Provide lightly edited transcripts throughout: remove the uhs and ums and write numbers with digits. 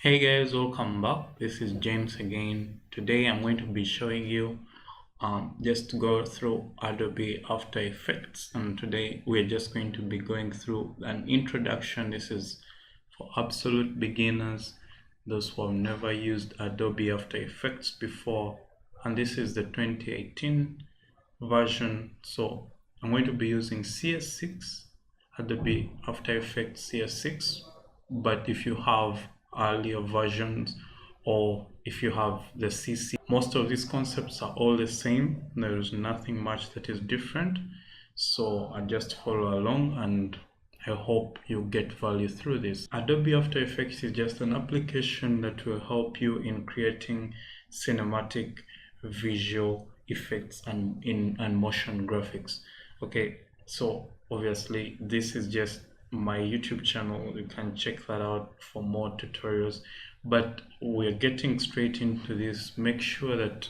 Hey guys, welcome back. This is James again. Today I'm going to be showing you just to go through Adobe After Effects, and today we're just going to be going through an introduction. This is for absolute beginners, those who have never used Adobe After Effects before, and this is the 2018 version. So I'm going to be using CS6, Adobe After Effects CS6, but if you have earlier versions or if you have the CC, most of these concepts are all the same. There is nothing much that is different. So I just follow along and I hope you get value through this. Adobe After Effects is just an application that will help you in creating cinematic visual effects and motion graphics. Okay, so obviously this is just my YouTube channel. You can check that out for more tutorials, but we're getting straight into this. Make sure that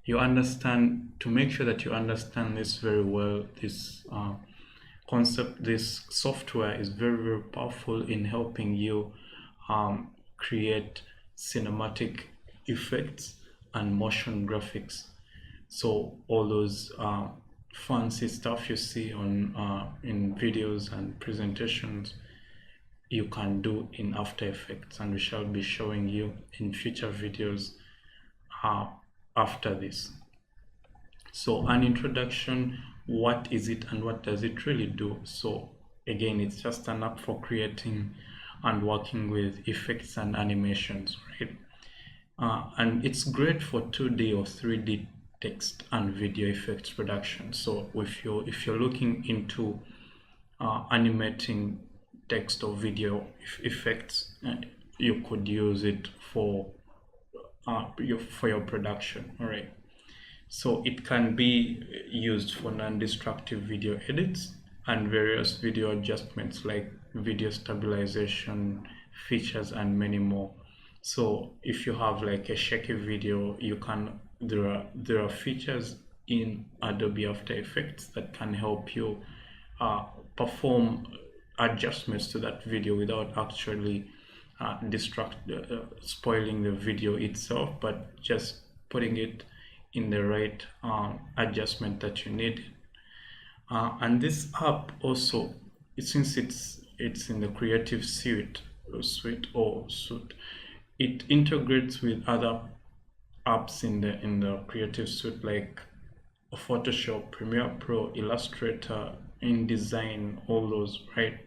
you understand, to make sure that you understand this very well. This concept, this software is very powerful in helping you create cinematic effects and motion graphics. So all those fancy stuff you see on in videos and presentations, you can do in After Effects, and we shall be showing you in future videos after this. So an introduction, what is it and what does it really do? So again, it's just an app for creating and working with effects and animations, right? And it's great for 2D or 3D text and video effects production. So if you're looking into animating text or video effects, you could use it for your production. All right. So it can be used for non-destructive video edits and various video adjustments like video stabilization features and many more. So if you have like a shaky video, you can there are features in Adobe After Effects that can help you perform adjustments to that video without actually spoiling the video itself, but just putting it in the right adjustment that you need. And this app also, since it's in the Creative Suite, it integrates with other apps in the Creative Suite like Photoshop, Premiere Pro, Illustrator, InDesign, all those, right?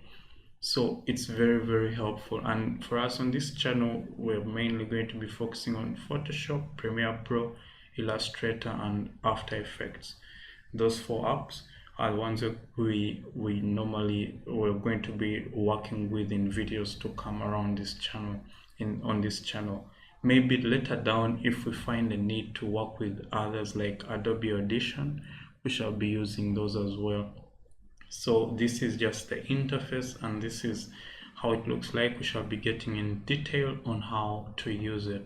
So it's very helpful. And for us on this channel, we're mainly going to be focusing on Photoshop, Premiere Pro, Illustrator, and After Effects. Those four apps are the ones that we're going to be working with in videos to come around this channel, on this channel. Maybe later down, if we find a need to work with others like Adobe Audition, we shall be using those as well. So this is just the interface, and this is how it looks like. We shall be getting in detail on how to use it.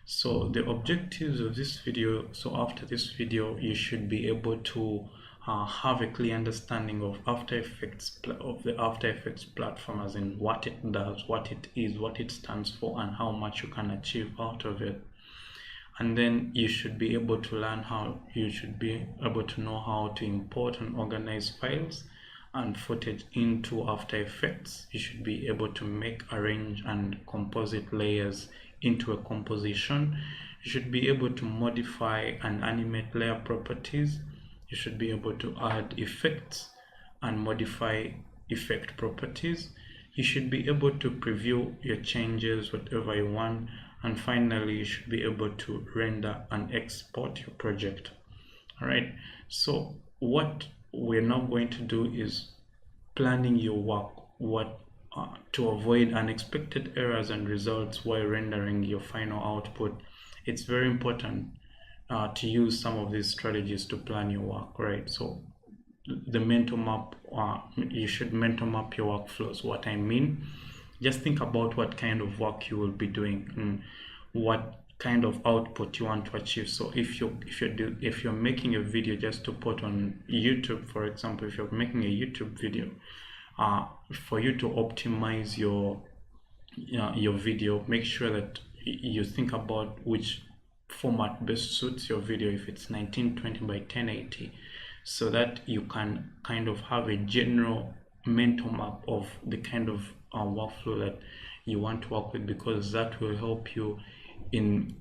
So the objectives of this video, so after this video you should be able to have a clear understanding of the After Effects platform, as in what it does, what it is, what it stands for, and how much you can achieve out of it. And then you should be able to know how to import and organize files and footage into After Effects. You should be able to make, arrange, and composite layers into a composition. You should be able to modify and animate layer properties. You should be able to add effects and modify effect properties. You should be able to preview your changes, whatever you want. And finally, you should be able to render and export your project. All right. So what we're now going to do is planning your work, to avoid unexpected errors and results while rendering your final output. It's very important to use some of these strategies to plan your work, right? So the mental map, you should mental map your workflows. What I mean, just think about what kind of work you will be doing and what kind of output you want to achieve. So if you're making a video just to put on YouTube, for example, if you're making a YouTube video, for you to optimize your your video, make sure that you think about which format best suits your video, if it's 1920 by 1080, so that you can kind of have a general mental map of the kind of workflow that you want to work with, because that will help you in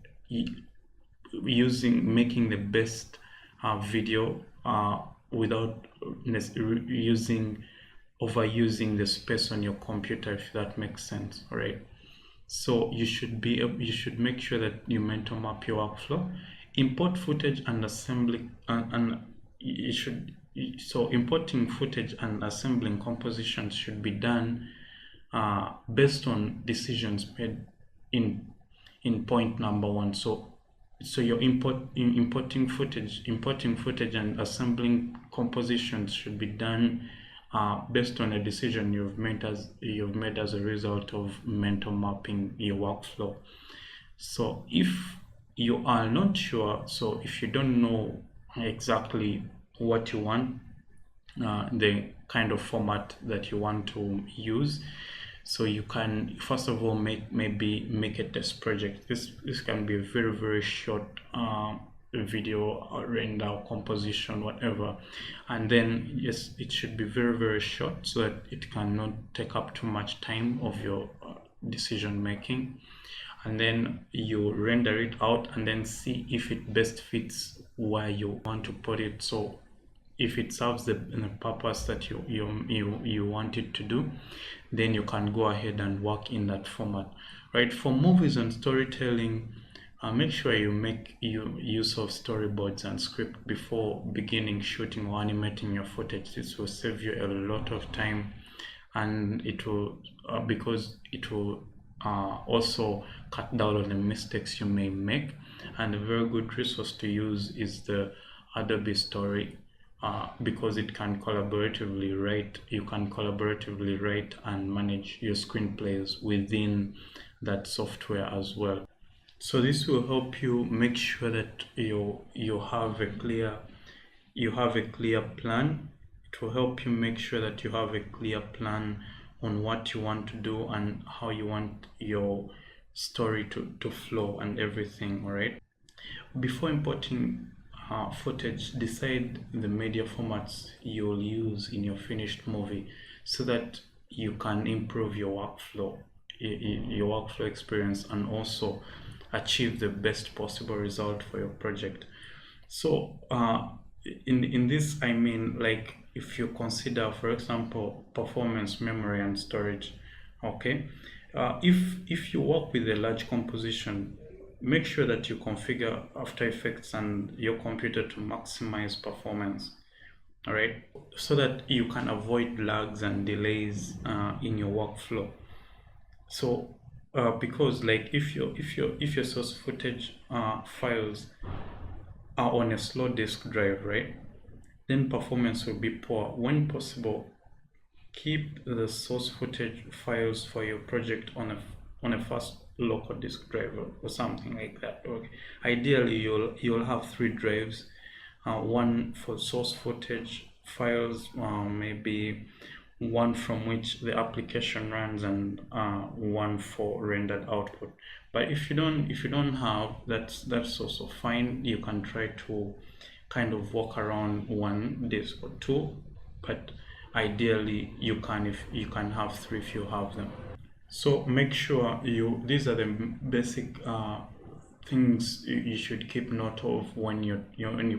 making the best video without overusing the space on your computer, if that makes sense. All right, so you should make sure that you mental map your workflow. Import footage and assembly, and you should so importing footage and assembling compositions should be done based on decisions made in point number one. So you're importing footage and assembling compositions should be done based on a decision you've made as a result of mental mapping your workflow. So if you are not sure, so if you don't know exactly what you want, the kind of format that you want to use, so you can first of all make a test project. This can be a very short video or render, composition, whatever, and then yes, it should be very short so that it cannot take up too much time of your decision making. And then you render it out and then see if it best fits where you want to put it. So if it serves the purpose that you want it to do, then you can go ahead and work in that format. Right, for movies and storytelling, make sure you make use of storyboards and script before beginning shooting or animating your footage. This will save you a lot of time, and it will because it will also cut down on the mistakes you may make. And a very good resource to use is the Adobe Story, because it can collaboratively write. You can collaboratively write and manage your screenplays within that software as well. So this will help you make sure that you have a clear plan. It will help you make sure that you have a clear plan on what you want to do and how you want your story to flow and everything. All right, before importing footage, decide the media formats you'll use in your finished movie so that you can improve your workflow experience and also achieve the best possible result for your project. So in this, I mean, like, if you consider, for example, performance, memory, and storage. Okay, if you work with a large composition, make sure that you configure After Effects and your computer to maximize performance. All right, so that you can avoid lags and delays in your workflow. So because, like, if your source footage files are on a slow disk drive, right, then performance will be poor. When possible, keep the source footage files for your project on a fast local disk drive or something like that. Okay, ideally you'll have 3 drives, one for source footage files, maybe one from which the application runs, and one for rendered output. But if you don't have that, that's also fine. You can try to kind of work around 1 disk or 2, but ideally you can have 3 if you have them. So make sure these are the basic things you should keep note of when you're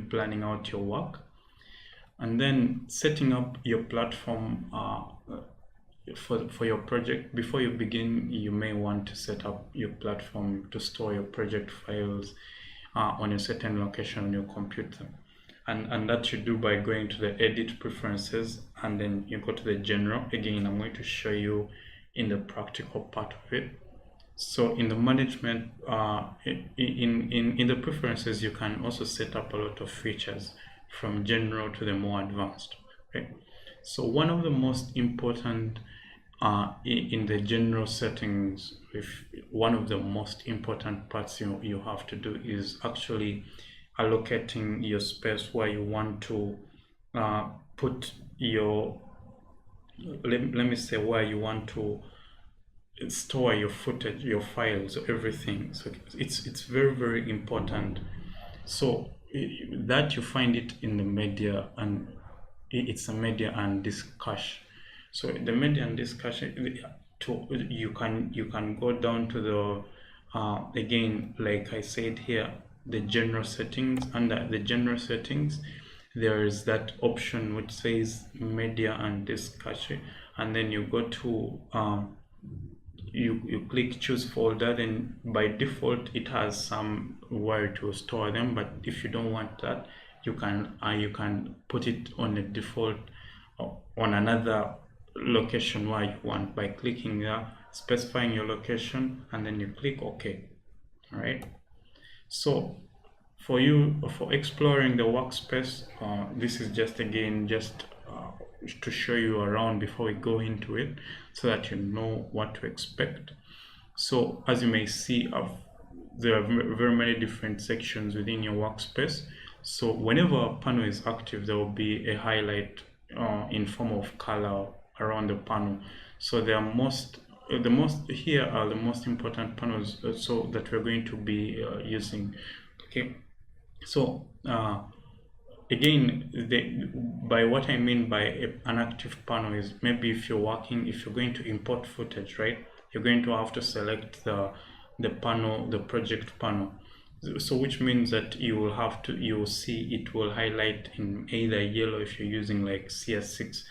planning out your work. And then setting up your platform for your project. Before you begin, you may want to set up your platform to store your project files on a certain location on your computer. And that you do by going to the edit preferences, and then you go to the general. Again, I'm going to show you in the practical part of it. So in the management, in the preferences, you can also set up a lot of features from general to the more advanced. Okay, so one of the most important in the general settings, if one of the most important parts you have to do is actually allocating your space where you want to put your let me say where you want to store your footage, your files, everything. So it's very, very important. So that you find it in the media, and it's a media and discussion. So the media and discussion, you can go down to the again, like I said here, the general settings. Under the general settings, there is that option which says media and discussion, and then you go to you click choose folder. Then by default it has somewhere to store them, but if you don't want that, you can put it on a default on another location where you want by clicking there, specifying your location, and then you click OK. All right, so for exploring the workspace, this is just to show you around before we go into it, so that you know what to expect. So as you may see, there are very many different sections within your workspace. So whenever a panel is active, there will be a highlight in form of color around the panel. So here are the most important panels so that we're going to be using. Okay, so again, by what I mean by an active panel is, maybe if you're going to import footage, right, you're going to have to select the panel, the project panel. So which means that you will see it will highlight in either yellow if you're using like CS6,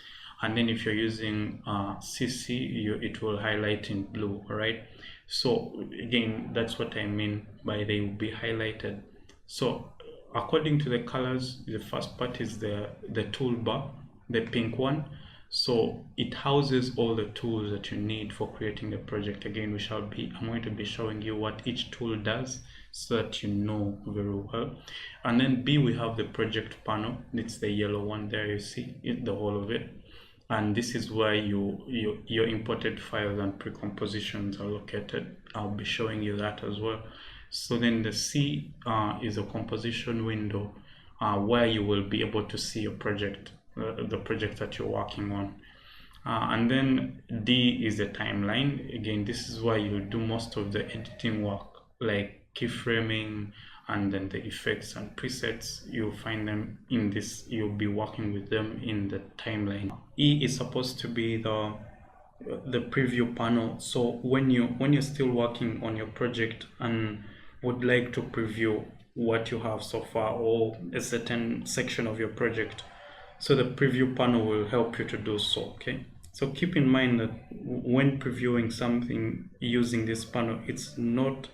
and then if you're using CC, it will highlight in blue. All right, so again, that's what I mean by they will be highlighted. So according to the colors, the first part is the toolbar, the pink one. So it houses all the tools that you need for creating a project. Again, I'm going to be showing you what each tool does, so that you know very well. And then B, we have the project panel. It's the yellow one there, you see it, the whole of it. And this is where your imported files and pre-compositions are located. I'll be showing you that as well. So then the C is a composition window where you will be able to see your project, the project that you're working on. And then D is the timeline. Again, this is where you do most of the editing work, like keyframing, and then the effects and presets. You'll find them in this, you'll be working with them in the timeline. E is supposed to be the preview panel. So when you're still working on your project and would like to preview what you have so far, or a certain section of your project, so the preview panel will help you to do so. Okay, so keep in mind that when previewing something using this panel, it's not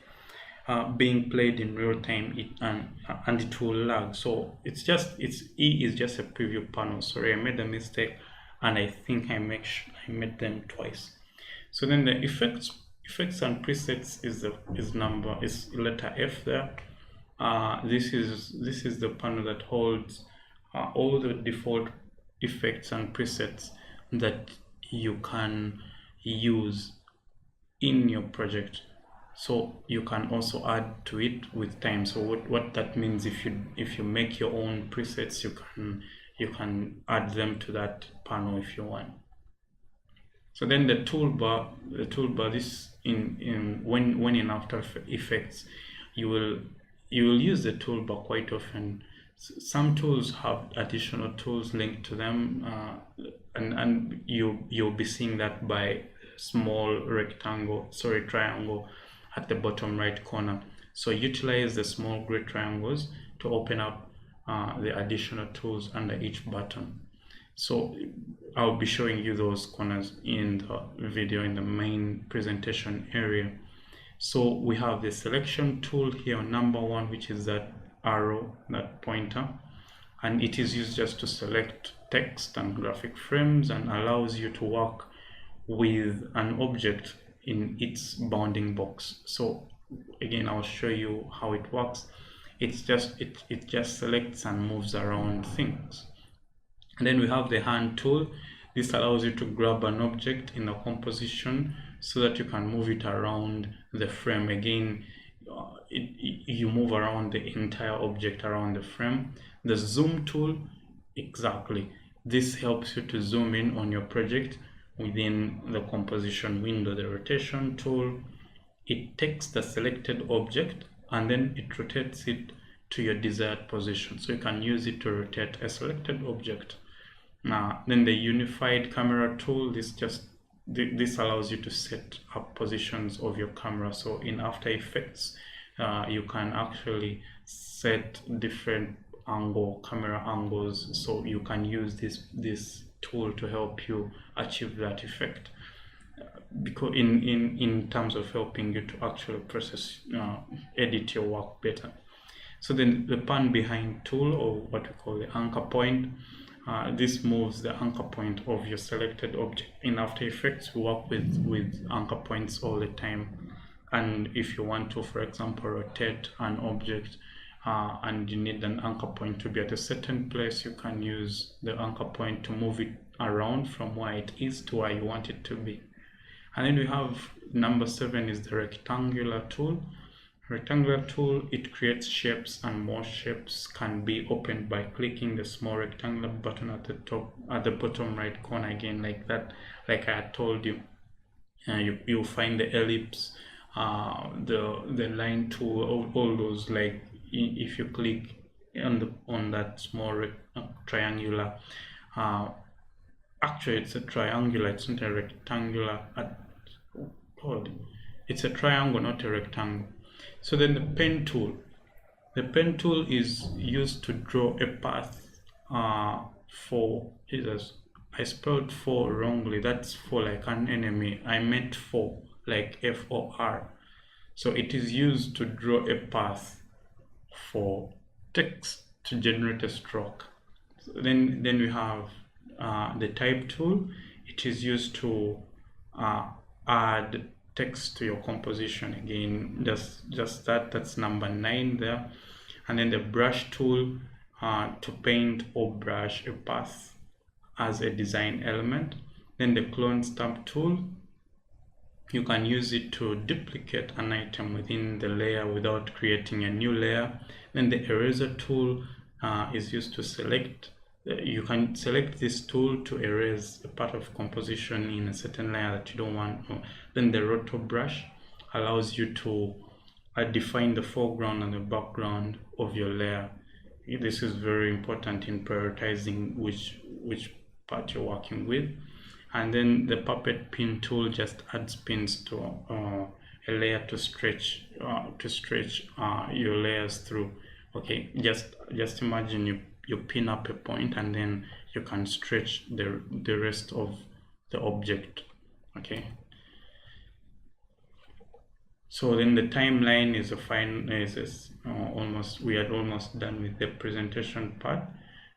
being played in real time, and it will lag. So E is just a preview panel. Sorry, I made a mistake, and I think I made them twice. So then the effects and presets is letter F there. This is the panel that holds all the default effects and presets that you can use in your project. So you can also add to it with time. So what that means, if you make your own presets, you can add them to that panel if you want. So then the toolbar, this when in After Effects, you will use the toolbar quite often. Some tools have additional tools linked to them, and you'll be seeing that by small triangle at the bottom right corner. So utilize the small gray triangles to open up the additional tools under each button. So I'll be showing you those corners in the video in the main presentation area. So we have the selection tool here on number 1, which is that arrow, that pointer, and it is used just to select text and graphic frames, and allows you to work with an object in its bounding box. So again, I'll show you how it works. It just selects and moves around things. And then we have the hand tool. This allows you to grab an object in a composition so that you can move it around the frame. Again, you move around the entire object around the frame. The zoom tool, exactly. This helps you to zoom in on your project within the composition window, the rotation tool, it takes the selected object and then it rotates it to your desired position. So you can use it to rotate a selected object. Now, then the unified camera tool, this allows you to set up positions of your camera. So in After Effects, you can actually set different camera angles. So you can use this tool to help you achieve that effect. Because in terms of helping you to actually edit your work better. So then the pan behind tool, or what we call the anchor point, this moves the anchor point of your selected object. In After Effects, we work with anchor points all the time. And if you want to, for example, rotate an object and you need an anchor point to be at a certain place, you can use the anchor point to move it around from where it is to where you want it to be. And then we have number 7 is the rectangular tool. Rectangular tool, it creates shapes, and more shapes can be opened by clicking the small rectangular button at the bottom right corner, again like that, like I had told you. You'll find the ellipse, the line tool, all those, like if you click on that small triangular, actually it's a triangular, it's not a rectangular. It's a triangle, not a rectangle. So then the pen tool. The pen tool is used to draw a path for Jesus. I spelled for wrongly. That's for like an enemy. I meant for, like FOR. So it is used to draw a path for text to generate a stroke. So then we have the type tool. It is used to add text to your composition. Again, just that's number 9 there. And then the brush tool, to paint or brush a path as a design element. Then the clone stamp tool, you can use it to duplicate an item within the layer without creating a new layer. Then the eraser tool is used to select. You can select this tool to erase a part of composition in a certain layer that you don't want. Then the roto brush allows you to define the foreground and the background of your layer. This is very important in prioritizing which part you're working with. And then the puppet pin tool just adds pins to a layer to stretch your layers through. Okay, just imagine you pin up a point and then you can stretch the rest of the object. Okay, so then the timeline is we are almost done with the presentation part.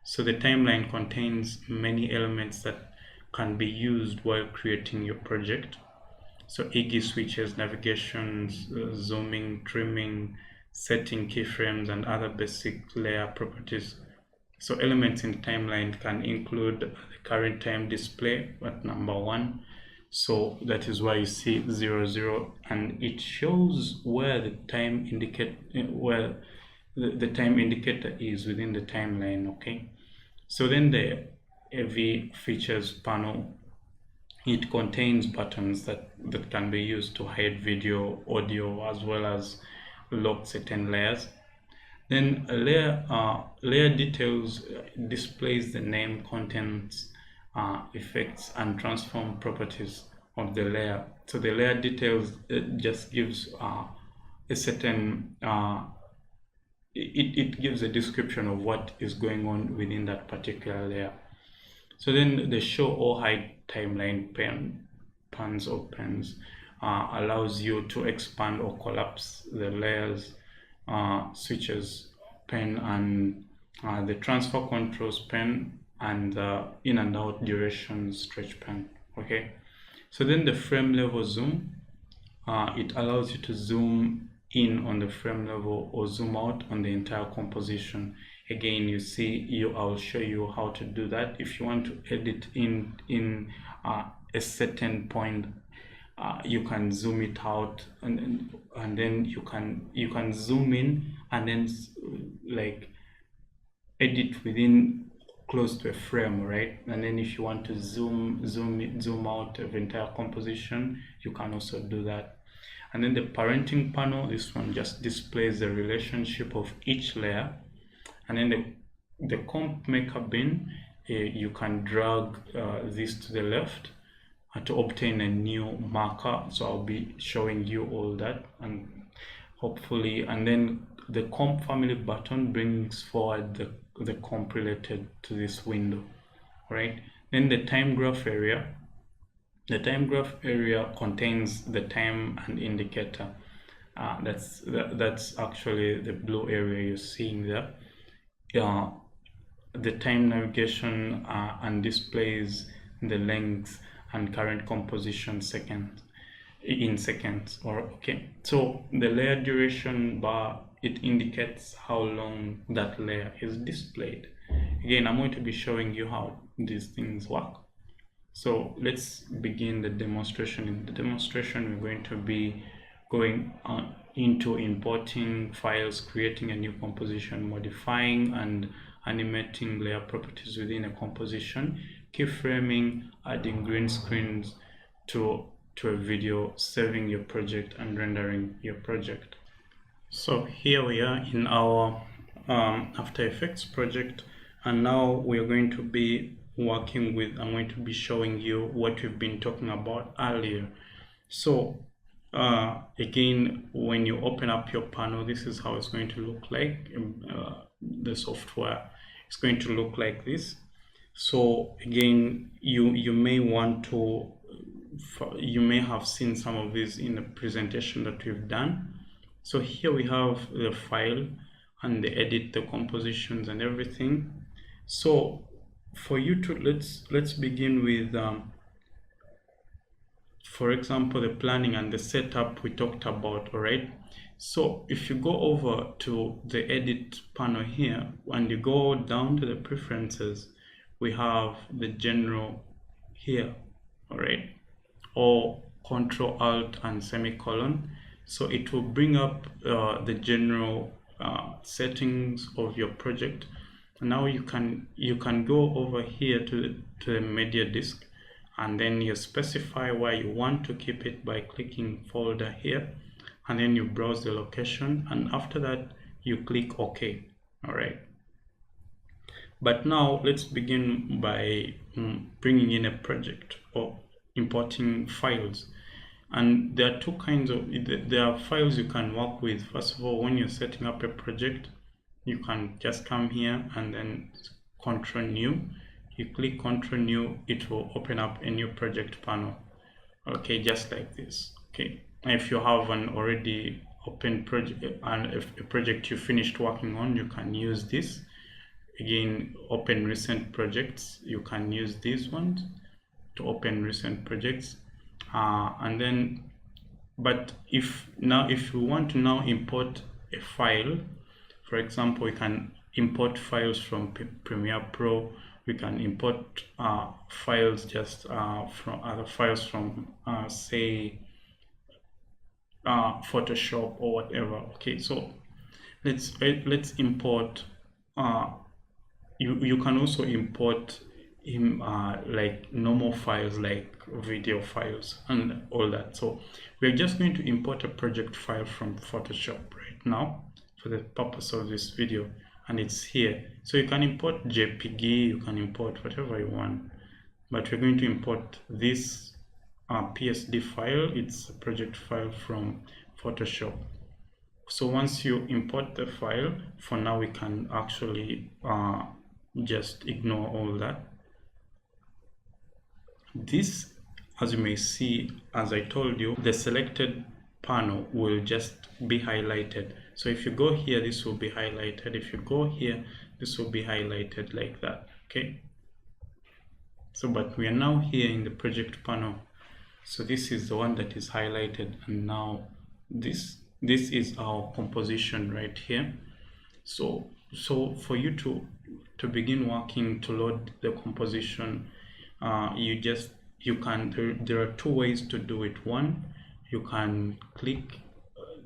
So the timeline contains many elements that can be used while creating your project. So EG switches, navigations, zooming, trimming, setting keyframes, and other basic layer properties. So elements in the timeline can include the current time display at number 1. So that is why you see 00, and it shows where the time the time indicator is within the timeline. Okay, so then the AV features panel, it contains buttons that can be used to hide video, audio, as well as lock certain layers. Then layer details displays the name, contents, effects, and transform properties of the layer. So the layer details just gives a certain it gives a description of what is going on within that particular layer. So then the show or hide timeline pans or pens allows you to expand or collapse the layers, switches pen, and the transfer controls pen, and the in and out duration stretch pen. Okay, so then the frame level zoom, it allows you to zoom in on the frame level or zoom out on the entire composition. Again, I'll show you how to do that. If you want to edit in a certain point, you can zoom it out, and then you can zoom in and then like edit within close to a frame, right? And then if you want to zoom out of the entire composition, you can also do that. And then the parenting panel, this one just displays the relationship of each layer. And then the comp maker bin, you can drag this to the left to obtain a new marker. So I'll be showing you all that, and hopefully, and then the comp family button brings forward the comp related to this window, right? Then the time graph area. The time graph area contains the time and indicator. That's actually the blue area you're seeing there. The time navigation and displays the length and current composition in seconds. Or okay, so the layer duration bar, it indicates how long that layer is displayed. Again, I'm going to be showing you how these things work. So let's begin the demonstration. In the demonstration, we're going to be going into importing files, creating a new composition, modifying and animating layer properties within a composition, keyframing, adding green screens to a video, saving your project and rendering your project. So here we are in our After Effects project, and now we are going to be working with, I'm going to be showing you what we've been talking about earlier. So again, when you open up your panel, this is how it's going to look like. The software is going to look like this. So again, you may want to, you may have seen some of these in the presentation that we've done. So here we have the file and the edit, the compositions and everything. So for you to, let's begin with for example, the planning and the setup we talked about. All right, so if you go over to the edit panel here and you go down to the preferences, we have the general here. All right, or Control Alt and semicolon. So it will bring up the general settings of your project. Now you can go over here to the media disk, and then you specify where you want to keep it by clicking folder here, and then you browse the location, and after that you click OK. All right, but now let's begin by bringing in a project or importing files. And there are two kinds of, there are files you can work with. First of all, when you're setting up a project, you can just come here and then Control New. You click Control New, it will open up a new project panel. Okay, just like this. Okay, if you have an already open project and if a project you finished working on, you can use this. Again, open recent projects, you can use these ones to open recent projects. And then, but if you want to now import a file, for example, we can import files from Premiere Pro. We can import files just from other files from say Photoshop or whatever. Okay, so let's import. You can also import like normal files like video files and all that. So we're just going to import a project file from Photoshop right now for the purpose of this video, and it's here. So you can import JPG, you can import whatever you want, but we're going to import this PSD file. It's a project file from Photoshop. So once you import the file, for now we can actually just ignore all that. This, as you may see, as I told you, the selected panel will just be highlighted. So if you go here, this will be highlighted. If you go here, this will be highlighted like that. Okay, so but we are now here in the project panel, so this is the one that is highlighted, and now this is our composition right here. So for you to begin working, to load the composition, there are two ways to do it. One, you can click,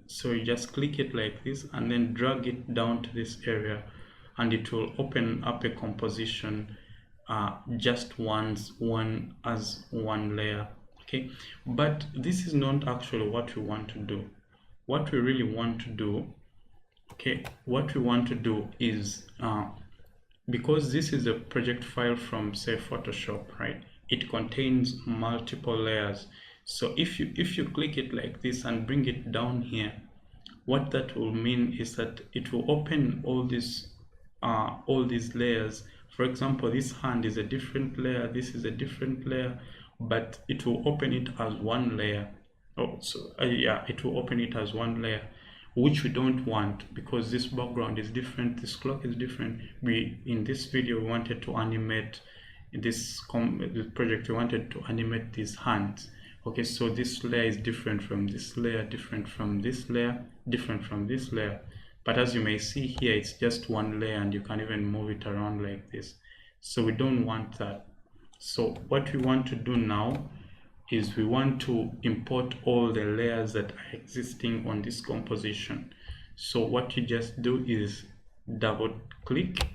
so you just click it like this and then drag it down to this area, and it will open up a composition just one as one layer. Okay, but this is not actually what we want to do. What we really want to do, okay, what we want to do is because this is a project file from, say, Photoshop, right? It contains multiple layers. So if you click it like this and bring it down here, what that will mean is that it will open all these layers. For example, this hand is a different layer, this is a different layer, but it will open it as one layer. Yeah, it will open it as one layer, which we don't want, because this background is different, this clock is different. In this video, we wanted to animate this project, we wanted to animate these hands. Okay, so this layer is different from this layer, different from this layer, different from this layer. But as you may see here, it's just one layer, and you can even move it around like this. So we don't want that. So what we want to do now is we want to import all the layers that are existing on this composition. So what you just do is double click,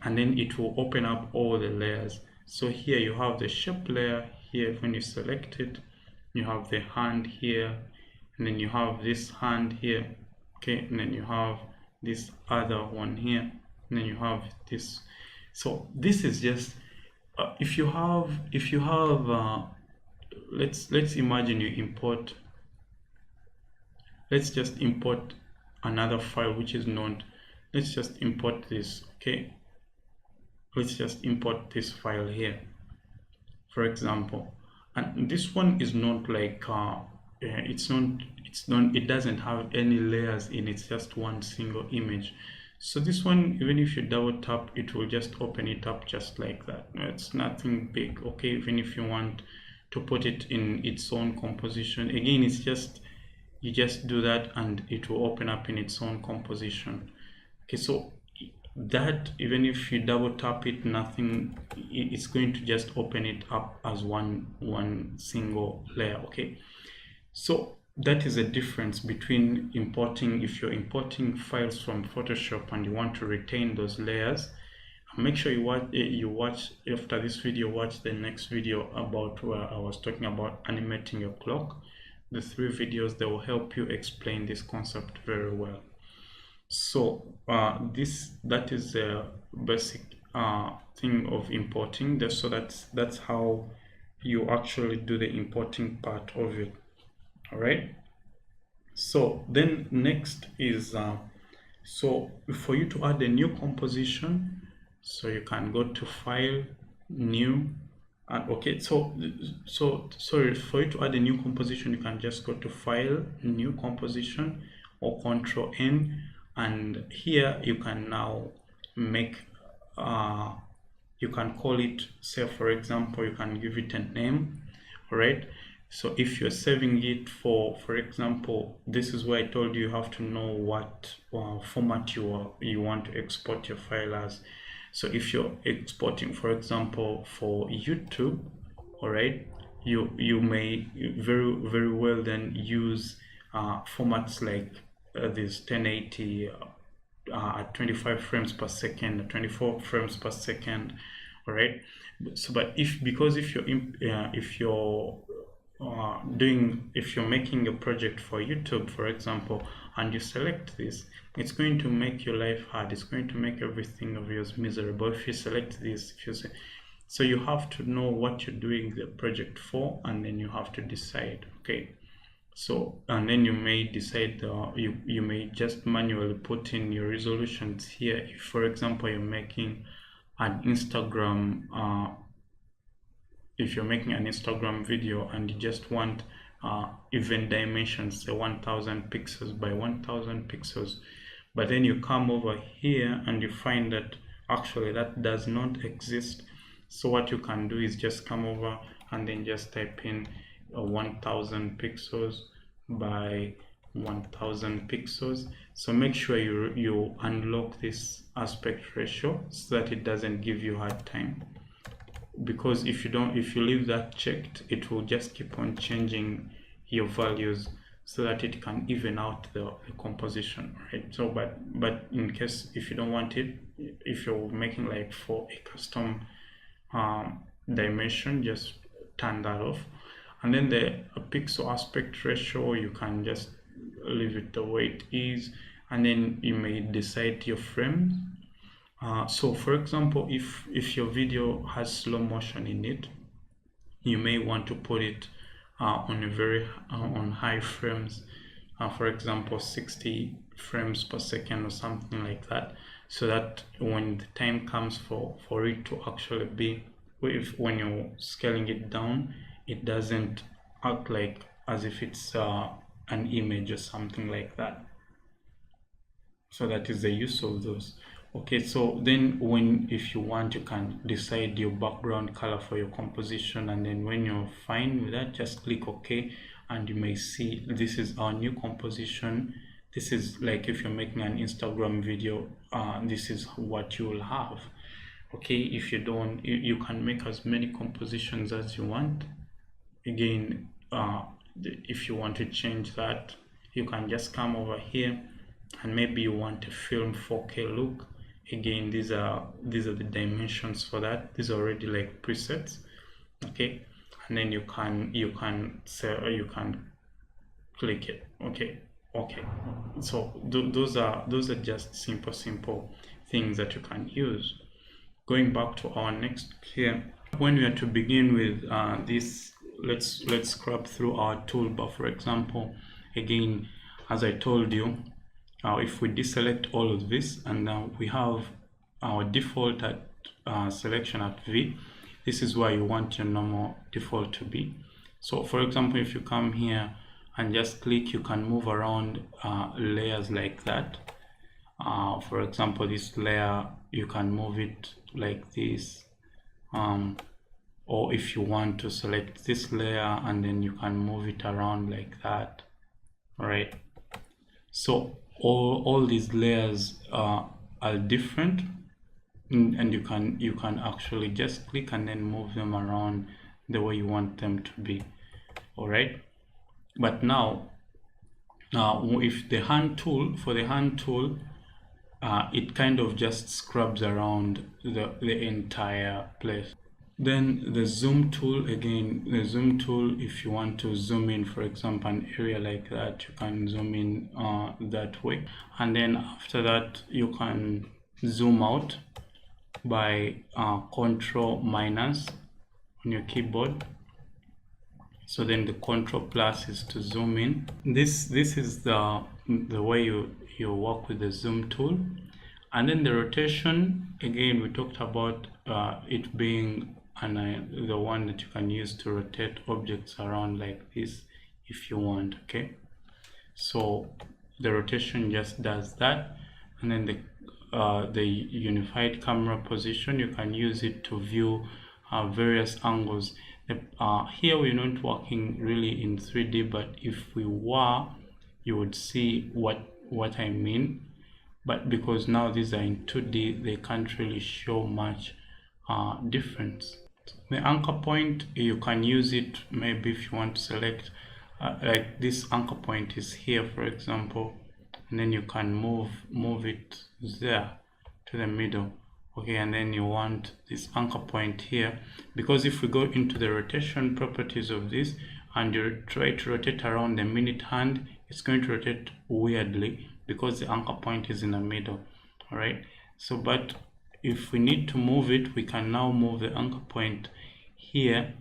and then it will open up all the layers. So here you have the shape layer here. When you select it, you have the hand here, and then you have this hand here, okay, and then you have this other one here, and then you have this. So this is just if you have let's imagine you import, let's just import another file which is not, let's just import this. Okay, let's just import this file here, for example. And this one is not like it doesn't have any layers in it, it's just one single image. So this one, even if you double tap, it will just open it up just like that. It's nothing big. Okay, even if you want to put it in its own composition, again, it's just, you just do that and it will open up in its own composition. Okay, so that, even if you double tap it, nothing, it's going to just open it up as one single layer. Okay, so that is a difference between importing. If you're importing files from Photoshop and you want to retain those layers, make sure you watch after this video, watch the next video about where I was talking about animating your clock. The 3 videos, they will help you explain this concept very well. So that is a basic thing of importing. So that's how you actually do the importing part of it. All right, so then next is so for you to add a new composition, so you can go to File, New, and okay, so sorry, for you to add a new composition, you can just go to File, New Composition, or Control N, and here you can now make you can call it, say for example, you can give it a name. All right, so if you're saving it for example, this is where I told you have to know what format you want to export your file as. So if you're exporting, for example, for YouTube, all right, you may very well then use formats like this 1080 at 25 frames per second, 24 frames per second. All right, so but if you're making a project for YouTube, for example, and you select this, it's going to make your life hard. It's going to make everything of yours miserable if you select this. So you have to know what you're doing the project for, and then you have to decide. Okay, so and then you may decide you may just manually put in your resolutions here. If, for example, you're making an Instagram if you're making an Instagram video and you just want even dimensions, say 1000 pixels by 1000 pixels, but then you come over here and you find that actually that does not exist. So what you can do is just come over and then just type in 1000 pixels by 1000 pixels. So make sure you unlock this aspect ratio so that it doesn't give you hard time, because if you leave that checked, it will just keep on changing your values. so that it can even out the composition, right? So but in case if you don't want it, if you're making like for a custom dimension, just turn that off. And then the pixel aspect ratio, you can just leave it the way it is, and then you may decide your frames. So for example, if your video has slow motion in it, you may want to put it on a very on high frames, for example 60 frames per second or something like that, so that when the time comes for it to actually be, when you're scaling it down, it doesn't act like as if it's an image or something like that. So that is the use of those. Okay, so then if you want, you can decide your background color for your composition, and then when you're fine with that, just click OK, and you may see this is our new composition. This is like if you're making an Instagram video, this is what you will have. Okay, if you don't, you can make as many compositions as you want. Again, if you want to change that, you can just come over here, and maybe you want a film 4K look. Again, these are the dimensions for that. These are already like presets. Okay, and then you can click it. Okay. So those are just simple things that you can use. Going back to our next here, when we are to begin with this, let's scrub through our toolbar. For example, again, as I told you, if we deselect all of this, and now we have our default at selection at V, this is where you want your normal default to be. So for example, if you come here and just click, you can move around layers like that. For example, this layer, you can move it like this, or if you want to select this layer, and then you can move it around like that. All right, so all these layers are different, and you can actually just click and then move them around the way you want them to be. All right, but now if the hand tool, it kind of just scrubs around the entire place. Then the zoom tool, again, if you want to zoom in, for example, an area like that, you can zoom in that way. And then after that, you can zoom out by Control minus on your keyboard. So then the Control plus is to zoom in. This is the way you work with the zoom tool. And then the rotation, again, we talked about it being the one that you can use to rotate objects around like this if you want. Okay, so the rotation just does that. And then the unified camera position, you can use it to view various angles. Here we're not working really in 3D, but if we were, you would see what I mean. But because now these are in 2D, they can't really show much difference. The anchor point, you can use it maybe if you want to select like this anchor point is here, for example, and then you can move it there to the middle. Okay, and then you want this anchor point here, because if we go into the rotation properties of this and you try to rotate around the minute hand, it's going to rotate weirdly because the anchor point is in the middle. All right, so but if we need to move it, we can now move the anchor point here,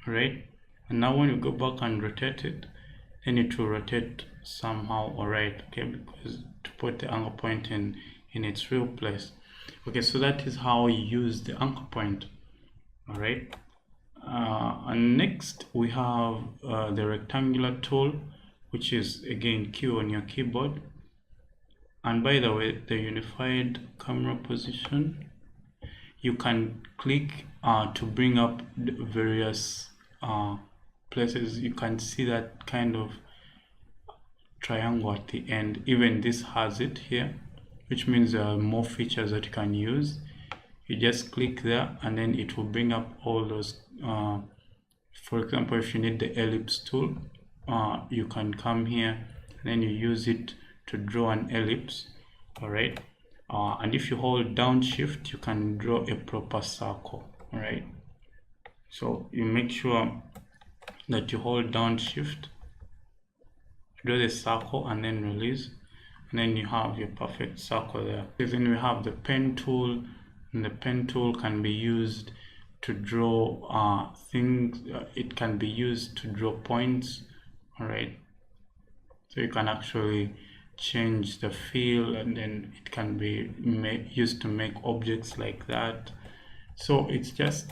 right? And now when you go back and rotate it, then it will rotate somehow. All right, okay, because to put the anchor point in its real place. Okay, so that is how you use the anchor point. All right, and next we have the rectangular tool, which is again Q on your keyboard. And by the way, the unified camera position, you can click to bring up various places. You can see that kind of triangle at the end. Even this has it here, which means there are more features that you can use. You just click there and then it will bring up all those. For example, if you need the ellipse tool, you can come here and then you use it to draw an ellipse. All right, and if you hold down shift, you can draw a proper circle. All right, so you make sure that you hold down shift, draw the circle, and then release, and then you have your perfect circle there. Then we have the pen tool, and the pen tool can be used to draw things. It can be used to draw points. All right, so you can actually change the feel, and then it can be used to make objects like that. So it's just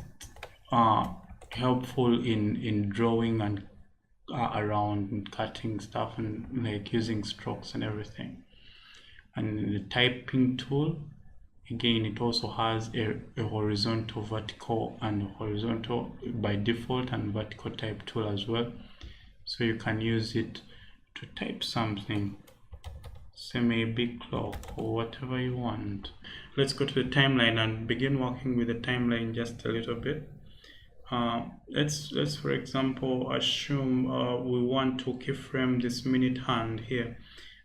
helpful in drawing and around and cutting stuff and like using strokes and everything. And the typing tool, again, it also has a horizontal, vertical, and horizontal by default, and vertical type tool as well. So you can use it to type something, say maybe clock or whatever you want. Let's go to the timeline and begin working with the timeline just a little bit. Let's for example assume we want to keyframe this minute hand here.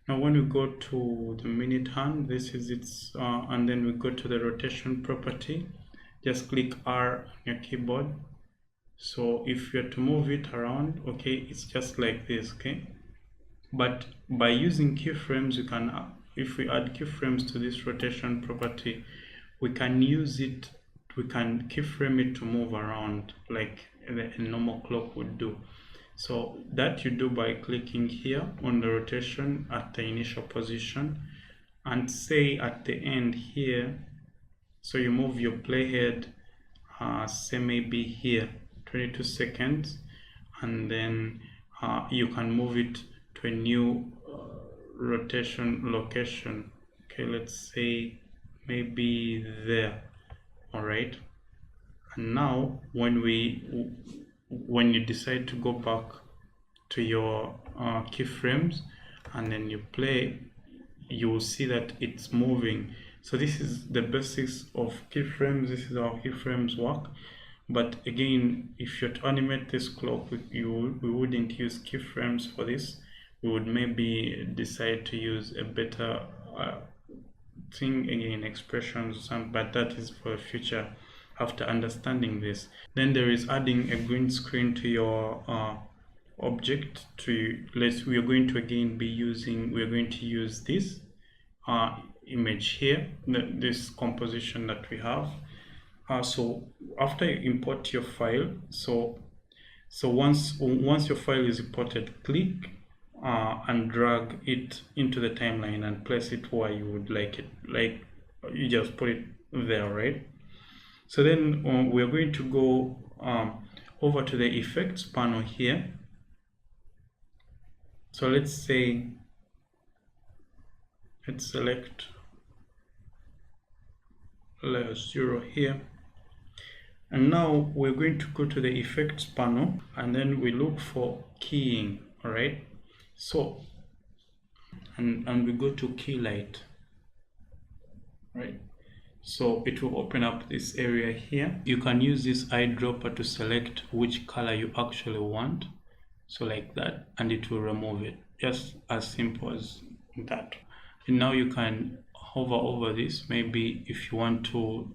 Now when we go to the minute hand, this is its and then we go to the rotation property, just click R on your keyboard. So if you're to move it around, okay, it's just like this, okay? But by using keyframes, you can, if we add keyframes to this rotation property, we can use it, we can keyframe it to move around like a normal clock would do. So that you do by clicking here on the rotation at the initial position, and say at the end here, so you move your playhead, say maybe here 22 seconds, and then you can move it to a new rotation location. Okay, let's say maybe there. All right, and now when you decide to go back to your keyframes and then you play, you will see that it's moving. So this is the basics of keyframes. This is how keyframes work. But again, if you're to animate this clock, we wouldn't use keyframes for this. We would maybe decide to use a better thing, again, expressions or something, but that is for the future after understanding this. Then there is adding a green screen to your object. We are going to again be using, we are going to use this image here, this composition that we have. So after you import your file, so once your file is imported, click and drag it into the timeline and place it where you would like it, like you just put it there, right? So then we are going to go over to the effects panel here. So let's select layer 0 here. And now we're going to go to the effects panel and then we look for keying. All right, so and we go to key light, right? So it will open up this area here. You can use this eyedropper to select which color you actually want, so like that, and it will remove it, just as simple as that. And now you can hover over this. Maybe if you want to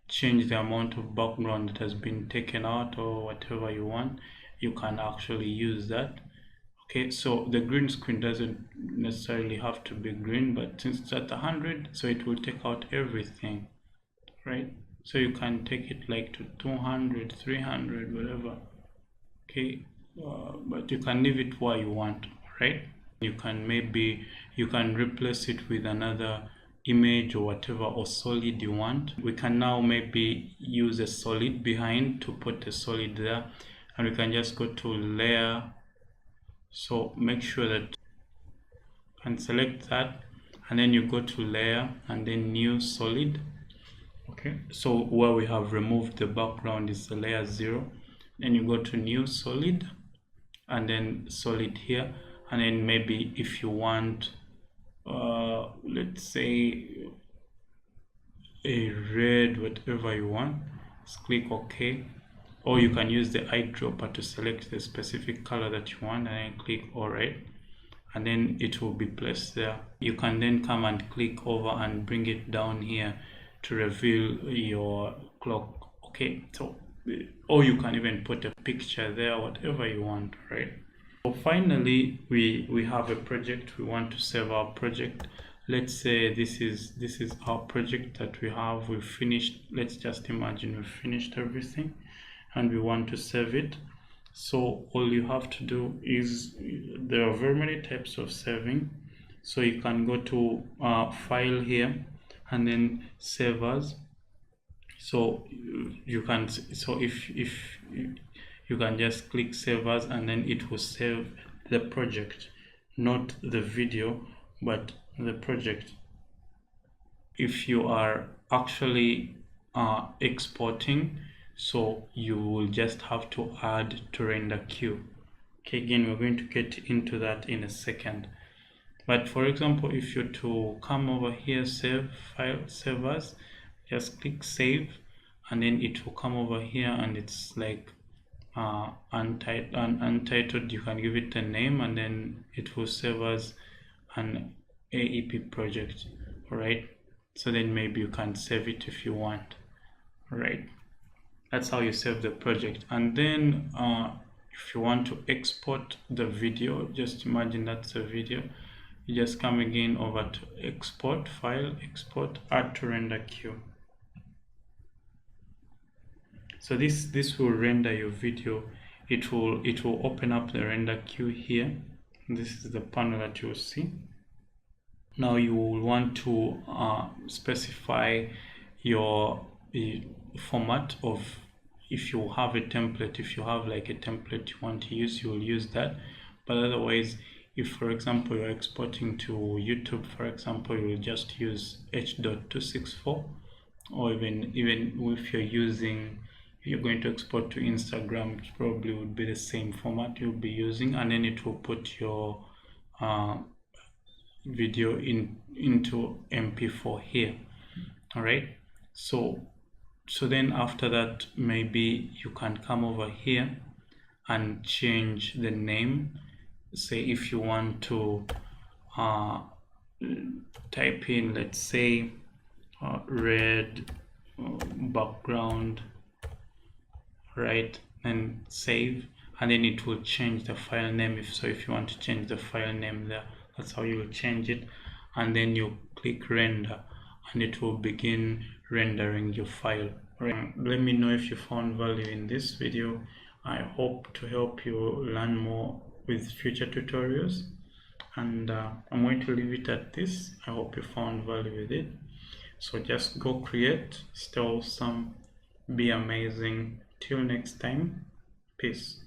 change the amount of background that has been taken out or whatever you want, you can actually use that. Okay, so the green screen doesn't necessarily have to be green, but since it's at 100, so it will take out everything, right? So you can take it like to 200, 300, whatever. Okay, but you can leave it where you want, right? You can replace it with another image or whatever, or solid you want. We can now maybe use a solid behind to put a solid there, and we can just go to layer. So make sure that you can select that, and then you go to layer and then new solid. Okay, so where we have removed the background is the layer 0. Then you go to new solid and then solid here, and then maybe if you want let's say a red, whatever you want, just click OK, or you can use the eyedropper to select the specific color that you want and then click alright, and then it will be placed there. You can then come and click over and bring it down here to reveal your clock. Okay, so, or you can even put a picture there, whatever you want, right? So finally, we have a project. We want to save our project. Let's say this is our project that we have. We've finished. Let's just imagine we've finished everything and we want to save it. So all you have to do is, there are very many types of saving. So you can go to file here and then save as. So you can, so if you can just click save as, and then it will save the project, not the video but the project. If you are actually exporting, so you will just have to add to render queue. Okay, again, we're going to get into that in a second. But for example, if you're to come over here, save file, save as, just click save, and then it will come over here and it's like untitled. You can give it a name and then it will save as an AEP project. All right, so then maybe you can save it if you want. All right, that's how you save the project. And then if you want to export the video, just imagine that's a video, you just come again over to export, file, export, add to render queue. So this will render your video. It will open up the render queue here. This is the panel that you will see. Now you will want to specify your format of, if you have a template, if you have like a template you want to use, you will use that. But otherwise, if for example you're exporting to YouTube, for example, you will just use H.264, or even if you're going to export to Instagram, it probably would be the same format you'll be using, and then it will put your video into MP4 here. All right, so then after that, maybe you can come over here and change the name. Say if you want to type in, let's say red background, right, and save, and then it will change the file name. If you want to change the file name there, that's how you will change it. And then you click render and it will begin rendering your file. Right. Let me know if you found value in this video. I hope to help you learn more with future tutorials, and I'm going to leave it at this. I hope you found value with it. So just go create, stay awesome, be amazing. Till next time, peace.